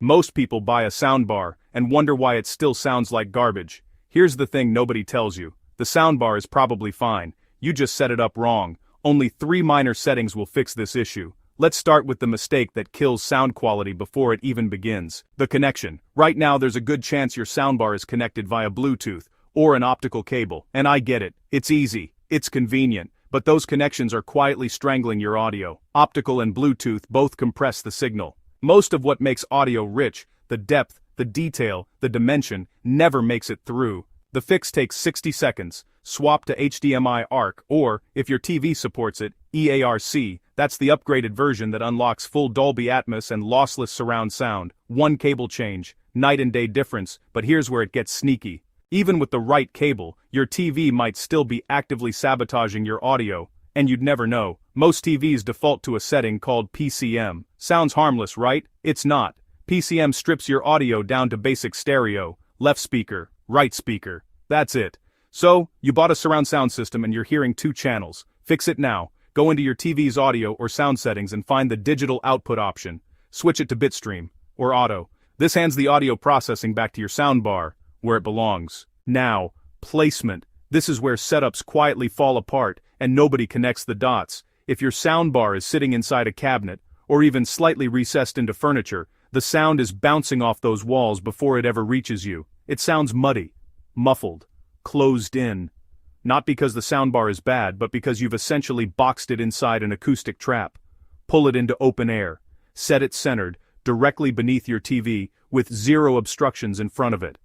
Most people buy a soundbar and wonder why it still sounds like garbage. Here's the thing nobody tells you. The soundbar is probably fine. You just set it up wrong. Only 3 minor settings will fix this issue. Let's start with the mistake that kills sound quality before it even begins. The connection. Right now there's a good chance your soundbar is connected via Bluetooth or an optical cable. And I get it. It's easy. It's convenient. But those connections are quietly strangling your audio. Optical and Bluetooth both compress the signal. Most of what makes audio rich, the depth, the detail, the dimension, never makes it through. The fix takes 60 seconds. Swap to HDMI ARC or, if your TV supports it, EARC. That's the upgraded version that unlocks full Dolby Atmos and lossless surround sound. One cable change, night and day difference, but here's where it gets sneaky. Even with the right cable, your TV might still be actively sabotaging your audio, and you'd never know. Most TVs default to a setting called PCM. Sounds harmless, right? It's not. PCM strips your audio down to basic stereo, left speaker, right speaker. That's it. So, you bought a surround sound system and you're hearing 2 channels. Fix it now. Go into your TV's audio or sound settings and find the digital output option. Switch it to bitstream, or auto. This hands the audio processing back to your soundbar, where it belongs. Now, placement. This is where setups quietly fall apart and nobody connects the dots. If your soundbar is sitting inside a cabinet, or even slightly recessed into furniture, the sound is bouncing off those walls before it ever reaches you. It sounds muddy, muffled, closed in. Not because the soundbar is bad, but because you've essentially boxed it inside an acoustic trap. Pull it into open air. Set it centered, directly beneath your TV, with 0 obstructions in front of it.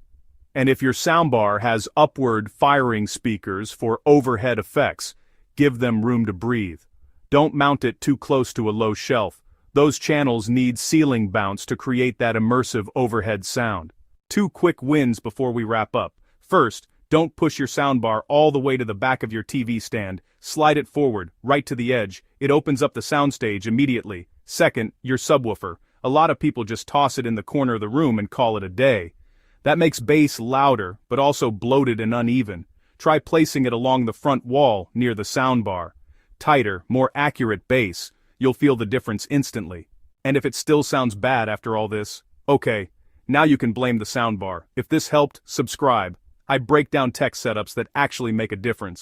And if your soundbar has upward firing speakers for overhead effects, give them room to breathe. Don't mount it too close to a low shelf. Those channels need ceiling bounce to create that immersive overhead sound. 2 quick wins before we wrap up. First, don't push your soundbar all the way to the back of your TV stand. Slide it forward, right to the edge. It opens up the soundstage immediately. Second, your subwoofer. A lot of people just toss it in the corner of the room and call it a day. That makes bass louder, but also bloated and uneven. Try placing it along the front wall near the soundbar. Tighter, more accurate bass. You'll feel the difference instantly. And if it still sounds bad after all this, okay, now you can blame the soundbar. If this helped, subscribe. I break down tech setups that actually make a difference.